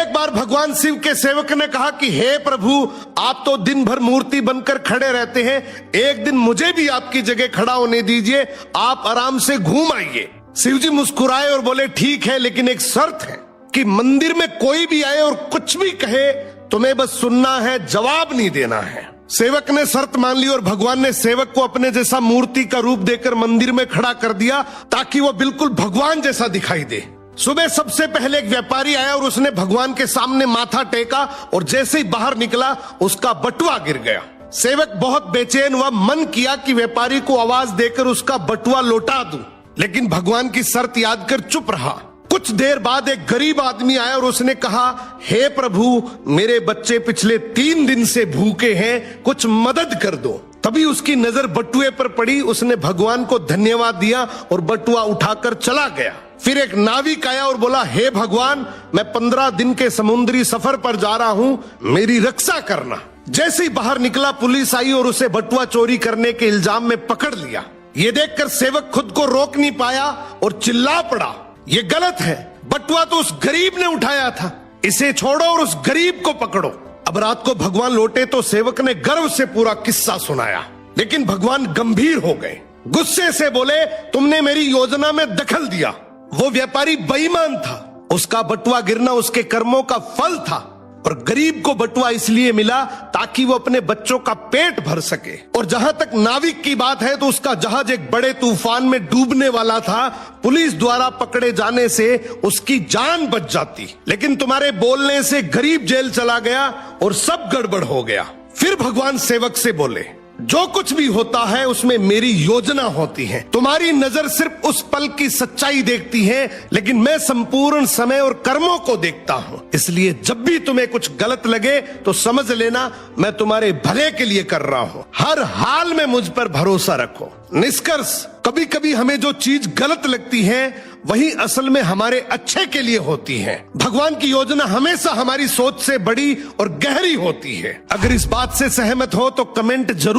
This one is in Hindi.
एक बार भगवान शिव के सेवक ने कहा कि हे प्रभु, आप तो दिन भर मूर्ति बनकर खड़े रहते हैं, एक दिन मुझे भी आपकी जगह खड़ा होने दीजिए, आप आराम से घूम आइए। शिव जी मुस्कुराए और बोले ठीक है, लेकिन एक शर्त है कि मंदिर में कोई भी आए और कुछ भी कहे, तुम्हें बस सुनना है, जवाब नहीं देना है। सेवक ने शर्त मान ली और भगवान ने सेवक को अपने जैसा मूर्ति का रूप देकर मंदिर में खड़ा कर दिया ताकि वो बिल्कुल भगवान जैसा दिखाई दे। सुबह सबसे पहले एक व्यापारी आया और उसने भगवान के सामने माथा टेका और जैसे ही बाहर निकला उसका बटुआ गिर गया। सेवक बहुत बेचैन हुआ, मन किया कि व्यापारी को आवाज देकर उसका बटुआ लौटा दूं, लेकिन भगवान की शर्त याद कर चुप रहा। कुछ देर बाद एक गरीब आदमी आया और उसने कहा, हे प्रभु, मेरे बच्चे पिछले 3 दिन से भूखे हैं, कुछ मदद कर दो। तभी उसकी नजर बटुए पर पड़ी, उसने भगवान को धन्यवाद दिया और बटुआ उठाकर चला गया। फिर एक नाविक आया और बोला, हे भगवान, मैं 15 दिन के समुद्री सफर पर जा रहा हूं, मेरी रक्षा करना। जैसे ही बाहर निकला पुलिस आई और उसे बटुआ चोरी करने के इल्जाम में पकड़ लिया। ये देखकर सेवक खुद को रोक नहीं पाया और चिल्ला पड़ा, ये गलत है, बटुआ तो उस गरीब ने उठाया था, इसे छोड़ो और उस गरीब को पकड़ो। अब रात को भगवान लौटे तो सेवक ने गर्व से पूरा किस्सा सुनाया, लेकिन भगवान गंभीर हो गए, गुस्से से बोले, तुमने मेरी योजना में दखल दिया। वो व्यापारी बेईमान था, उसका बटुआ गिरना उसके कर्मों का फल था, और गरीब को बटुआ इसलिए मिला ताकि वो अपने बच्चों का पेट भर सके। और जहां तक नाविक की बात है तो उसका जहाज एक बड़े तूफान में डूबने वाला था, पुलिस द्वारा पकड़े जाने से उसकी जान बच जाती, लेकिन तुम्हारे बोलने से गरीब जेल चला गया और सब गड़बड़ हो गया। फिर भगवान सेवक से बोले, जो कुछ भी होता है उसमें मेरी योजना होती है, तुम्हारी नजर सिर्फ उस पल की सच्चाई देखती है, लेकिन मैं संपूर्ण समय और कर्मों को देखता हूं। इसलिए जब भी तुम्हें कुछ गलत लगे तो समझ लेना मैं तुम्हारे भले के लिए कर रहा हूं। हर हाल में मुझ पर भरोसा रखो। निष्कर्ष, कभी कभी हमें जो चीज गलत लगती है वही असल में हमारे अच्छे के लिए होती है। भगवान की योजना हमेशा हमारी सोच से बड़ी और गहरी होती है। अगर इस बात से सहमत हो तो कमेंट जरूर